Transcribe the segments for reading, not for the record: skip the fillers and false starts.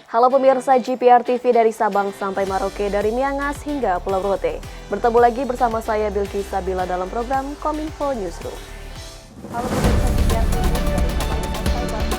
Halo pemirsa GPR TV dari Sabang sampai Merauke, dari Miangas hingga Pulau Rote. Bertemu lagi bersama saya Bilqis Sabila dalam program Kominfo Newsroom. Halo pemirsa GPR TV dari Sabang sampai Merauke.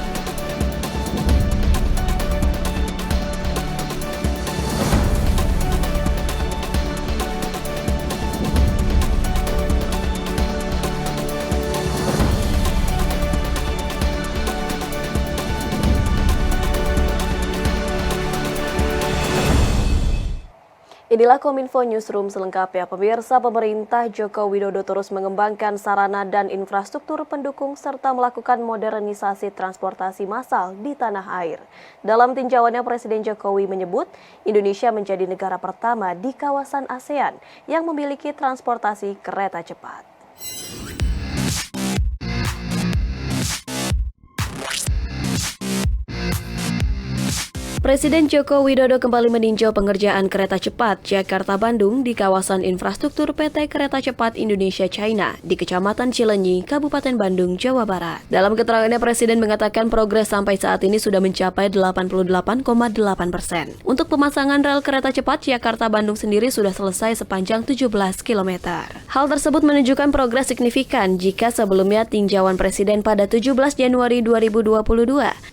Inilah Kominfo Newsroom selengkapnya. Pemirsa, pemerintah Joko Widodo terus mengembangkan sarana dan infrastruktur pendukung serta melakukan modernisasi transportasi massal di tanah air. Dalam tinjauannya, Presiden Jokowi menyebut Indonesia menjadi negara pertama di kawasan ASEAN yang memiliki transportasi kereta cepat. Presiden Joko Widodo kembali meninjau pengerjaan kereta cepat Jakarta-Bandung di kawasan infrastruktur PT Kereta Cepat Indonesia China di Kecamatan Cilenyi, Kabupaten Bandung, Jawa Barat. Dalam keterangannya, Presiden mengatakan progres sampai saat ini sudah mencapai 88,8%. Untuk pemasangan rel kereta cepat Jakarta-Bandung sendiri sudah selesai sepanjang 17 km. Hal tersebut menunjukkan progres signifikan jika sebelumnya tinjauan Presiden pada 17 Januari 2022,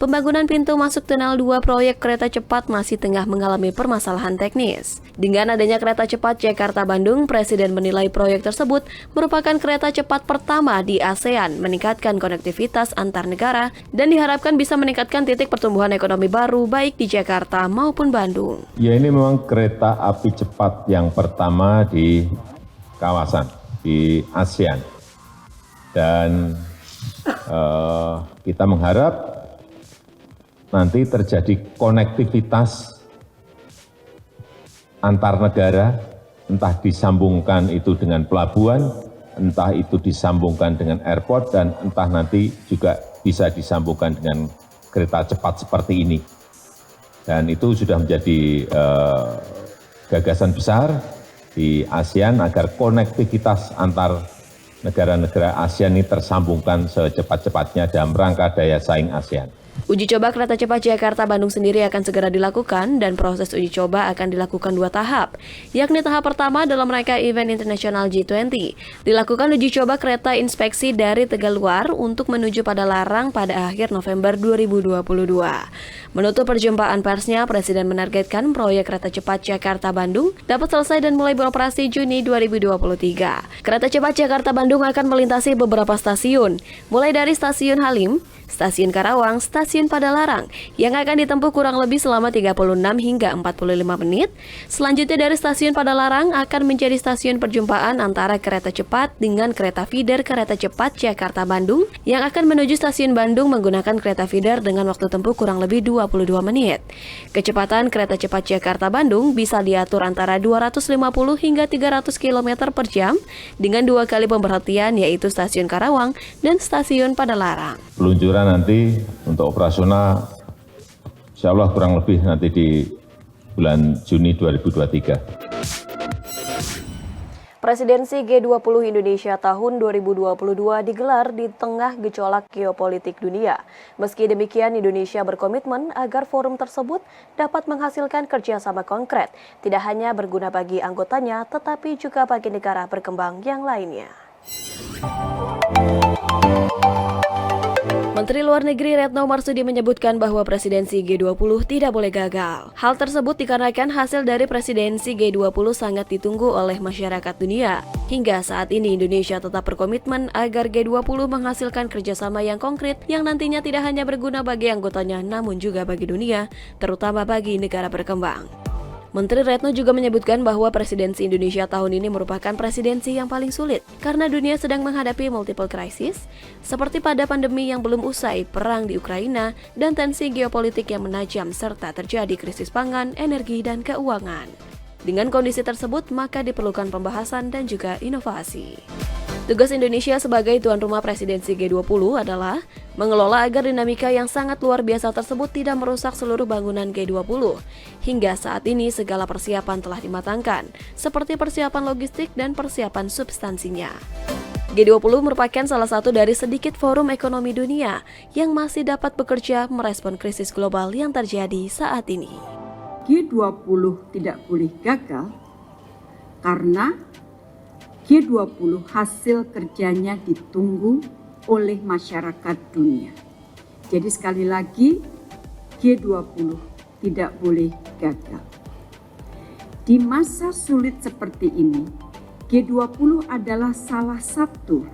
pembangunan pintu masuk tunnel 2 proyek kereta cepat masih tengah mengalami permasalahan teknis. Dengan adanya kereta cepat Jakarta-Bandung, Presiden menilai proyek tersebut merupakan kereta cepat pertama di ASEAN, meningkatkan konektivitas antar negara, dan diharapkan bisa meningkatkan titik pertumbuhan ekonomi baru baik di Jakarta maupun Bandung. Ya, ini memang kereta api cepat yang pertama di kawasan, di ASEAN. Dan kita mengharap nanti terjadi konektivitas antar negara, entah disambungkan itu dengan pelabuhan, entah itu disambungkan dengan airport, dan entah nanti juga bisa disambungkan dengan kereta cepat seperti ini. Dan itu sudah menjadi gagasan besar di ASEAN agar konektivitas antar negara-negara ASEAN ini tersambungkan secepat-cepatnya dalam rangka daya saing ASEAN. Uji coba kereta cepat Jakarta-Bandung sendiri akan segera dilakukan dan proses uji coba akan dilakukan 2 tahap, yakni tahap pertama dalam rangka event internasional G20. Dilakukan uji coba kereta inspeksi dari Tegaluar untuk menuju pada Larang pada akhir November 2022. Menutup perjumpaan persnya, Presiden menargetkan proyek kereta cepat Jakarta-Bandung dapat selesai dan mulai beroperasi Juni 2023. Kereta cepat Jakarta-Bandung akan melintasi beberapa stasiun, mulai dari Stasiun Halim, Stasiun Karawang, Stasiun Padalarang, yang akan ditempuh kurang lebih selama 36 hingga 45 menit. Selanjutnya dari Stasiun Padalarang akan menjadi stasiun perjumpaan antara kereta cepat dengan kereta feeder kereta cepat Jakarta-Bandung yang akan menuju Stasiun Bandung menggunakan kereta feeder dengan waktu tempuh kurang lebih 22 menit. Kecepatan kereta cepat Jakarta-Bandung bisa diatur antara 250 hingga 300 km per jam dengan 2 kali pemberhentian, yaitu Stasiun Karawang dan Stasiun Padalarang. Peluncuran nanti untuk operasional insya Allah kurang lebih nanti di bulan Juni 2023. Presidensi G20 Indonesia tahun 2022 digelar di tengah gejolak geopolitik dunia. Meski demikian, Indonesia berkomitmen agar forum tersebut dapat menghasilkan kerjasama konkret, tidak hanya berguna bagi anggotanya, tetapi juga bagi negara berkembang yang lainnya. Menteri Luar Negeri Retno Marsudi menyebutkan bahwa presidensi G20 tidak boleh gagal. Hal tersebut dikarenakan hasil dari presidensi G20 sangat ditunggu oleh masyarakat dunia. Hingga saat ini Indonesia tetap berkomitmen agar G20 menghasilkan kerjasama yang konkret yang nantinya tidak hanya berguna bagi anggotanya namun juga bagi dunia, terutama bagi negara berkembang. Menteri Retno juga menyebutkan bahwa presidensi Indonesia tahun ini merupakan presidensi yang paling sulit karena dunia sedang menghadapi multiple crisis seperti pada pandemi yang belum usai, perang di Ukraina, dan tensi geopolitik yang menajam serta terjadi krisis pangan, energi, dan keuangan. Dengan kondisi tersebut, maka diperlukan pembahasan dan juga inovasi. Tugas Indonesia sebagai tuan rumah presidensi G20 adalah mengelola agar dinamika yang sangat luar biasa tersebut tidak merusak seluruh bangunan G20. Hingga saat ini segala persiapan telah dimatangkan, seperti persiapan logistik dan persiapan substansinya. G20 merupakan salah satu dari sedikit forum ekonomi dunia yang masih dapat bekerja merespon krisis global yang terjadi saat ini. G20 tidak boleh gagal karena G20 hasil kerjanya ditunggu oleh masyarakat dunia. Jadi sekali lagi, G20 tidak boleh gagal. Di masa sulit seperti ini, G20 adalah salah satu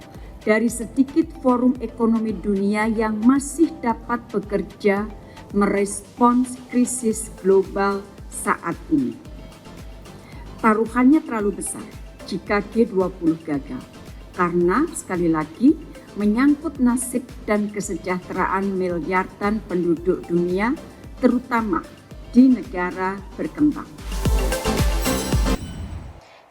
dari sedikit forum ekonomi dunia yang masih dapat bekerja merespons krisis global saat ini. Taruhannya terlalu besar jika G20 gagal, karena sekali lagi menyangkut nasib dan kesejahteraan miliaran penduduk dunia, terutama di negara berkembang.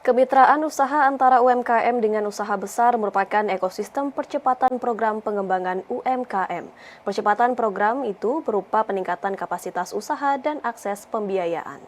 Kemitraan usaha antara UMKM dengan usaha besar merupakan ekosistem percepatan program pengembangan UMKM. Percepatan program itu berupa peningkatan kapasitas usaha dan akses pembiayaan.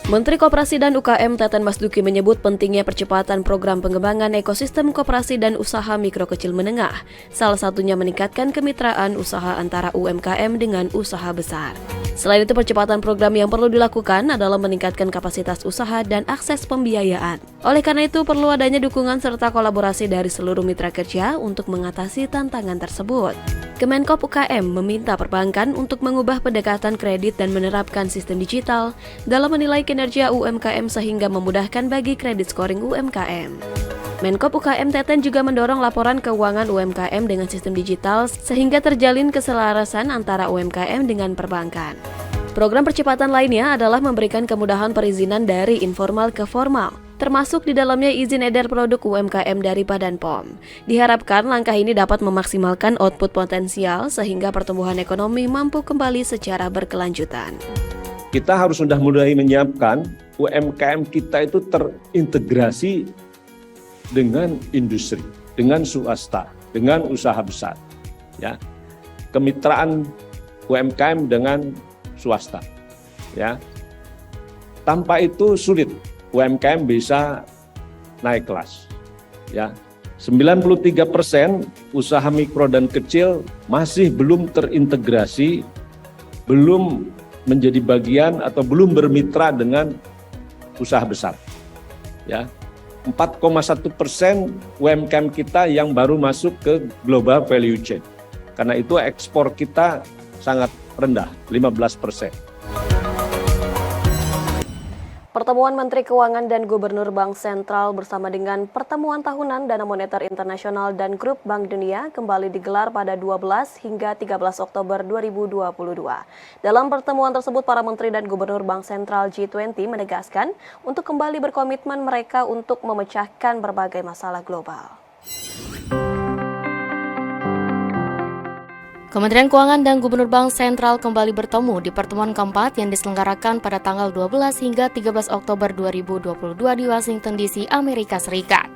Menteri Koperasi dan UKM Teten Mas Duki menyebut pentingnya percepatan program pengembangan ekosistem koperasi dan usaha mikro kecil menengah. Salah satunya meningkatkan kemitraan usaha antara UMKM dengan usaha besar. Selain itu, percepatan program yang perlu dilakukan adalah meningkatkan kapasitas usaha dan akses pembiayaan. Oleh karena itu, perlu adanya dukungan serta kolaborasi dari seluruh mitra kerja untuk mengatasi tantangan tersebut. Kemenkop UKM meminta perbankan untuk mengubah pendekatan kredit dan menerapkan sistem digital dalam menilai kinerja UMKM sehingga memudahkan bagi kredit scoring UMKM. Menkop UKM Teten juga mendorong laporan keuangan UMKM dengan sistem digital sehingga terjalin keselarasan antara UMKM dengan perbankan. Program percepatan lainnya adalah memberikan kemudahan perizinan dari informal ke formal, termasuk di dalamnya izin edar produk UMKM dari Badan POM. Diharapkan langkah ini dapat memaksimalkan output potensial sehingga pertumbuhan ekonomi mampu kembali secara berkelanjutan. Kita harus sudah mulai menyiapkan UMKM kita itu terintegrasi dengan industri, dengan swasta, dengan usaha besar. Ya, kemitraan UMKM dengan swasta. Ya, tanpa itu sulit UMKM bisa naik kelas. Ya, 93% usaha mikro dan kecil masih belum terintegrasi, belum menjadi bagian atau belum bermitra dengan usaha besar. Ya, 4,1% UMKM kita yang baru masuk ke global value chain. Karena itu ekspor kita sangat rendah, 15%. Pertemuan Menteri Keuangan dan Gubernur Bank Sentral bersama dengan pertemuan tahunan Dana Moneter Internasional dan Grup Bank Dunia kembali digelar pada 12 hingga 13 Oktober 2022. Dalam pertemuan tersebut, para Menteri dan Gubernur Bank Sentral G20 menegaskan untuk kembali berkomitmen mereka untuk memecahkan berbagai masalah global. Kementerian Keuangan dan Gubernur Bank Sentral kembali bertemu di pertemuan keempat yang diselenggarakan pada tanggal 12 hingga 13 Oktober 2022 di Washington DC, Amerika Serikat.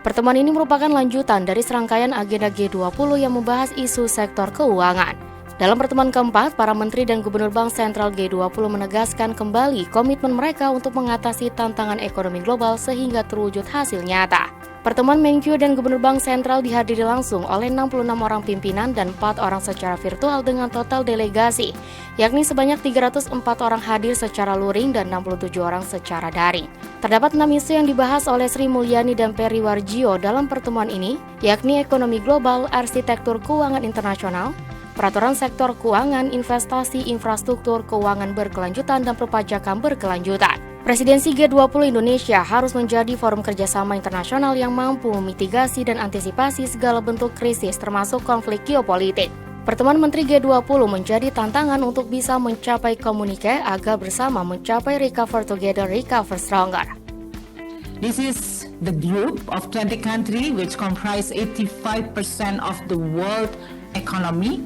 Pertemuan ini merupakan lanjutan dari serangkaian agenda G20 yang membahas isu sektor keuangan. Dalam pertemuan keempat, para Menteri dan Gubernur Bank Sentral G20 menegaskan kembali komitmen mereka untuk mengatasi tantangan ekonomi global sehingga terwujud hasil nyata. Pertemuan Menkyu dan Gubernur Bank Sentral dihadiri langsung oleh 66 orang pimpinan dan 4 orang secara virtual dengan total delegasi, yakni sebanyak 304 orang hadir secara luring dan 67 orang secara daring. Terdapat 6 isu yang dibahas oleh Sri Mulyani dan Peri Warjio dalam pertemuan ini, yakni ekonomi global, arsitektur keuangan internasional, peraturan sektor keuangan, investasi, infrastruktur, keuangan berkelanjutan, dan perpajakan berkelanjutan. Presidensi G20 Indonesia harus menjadi forum kerjasama internasional yang mampu memitigasi dan antisipasi segala bentuk krisis termasuk konflik geopolitik. Pertemuan Menteri G20 menjadi tantangan untuk bisa mencapai komunike agar bersama mencapai recover together, recover stronger. This is the group of 20 countries which comprise 85% of the world economy,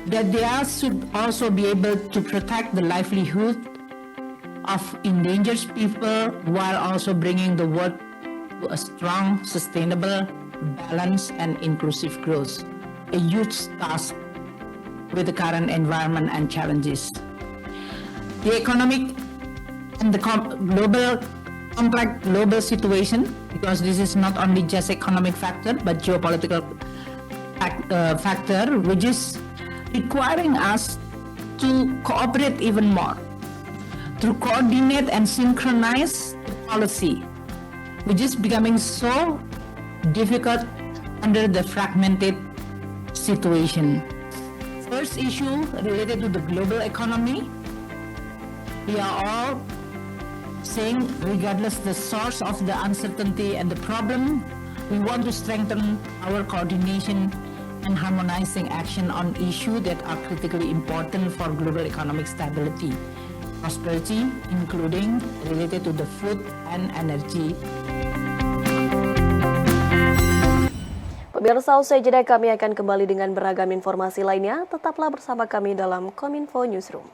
that they should also be able to protect the livelihood of endangered people while also bringing the world to a strong, sustainable, balanced, and inclusive growth. A huge task with the current environment and challenges. The economic and the global complex global situation, because this is not only just economic factor but geopolitical factor, which is requiring us to cooperate even more, to coordinate and synchronize policy, which is becoming so difficult under the fragmented situation. First issue related to the global economy, we are all saying, regardless the source of the uncertainty and the problem, we want to strengthen our coordination and harmonizing action on issues that are critically important for global economic stability, prosperity, including related to the food and energy. Pemirsa, usai jeda kami akan kembali dengan beragam informasi lainnya. Tetaplah bersama kami dalam Kominfo Newsroom.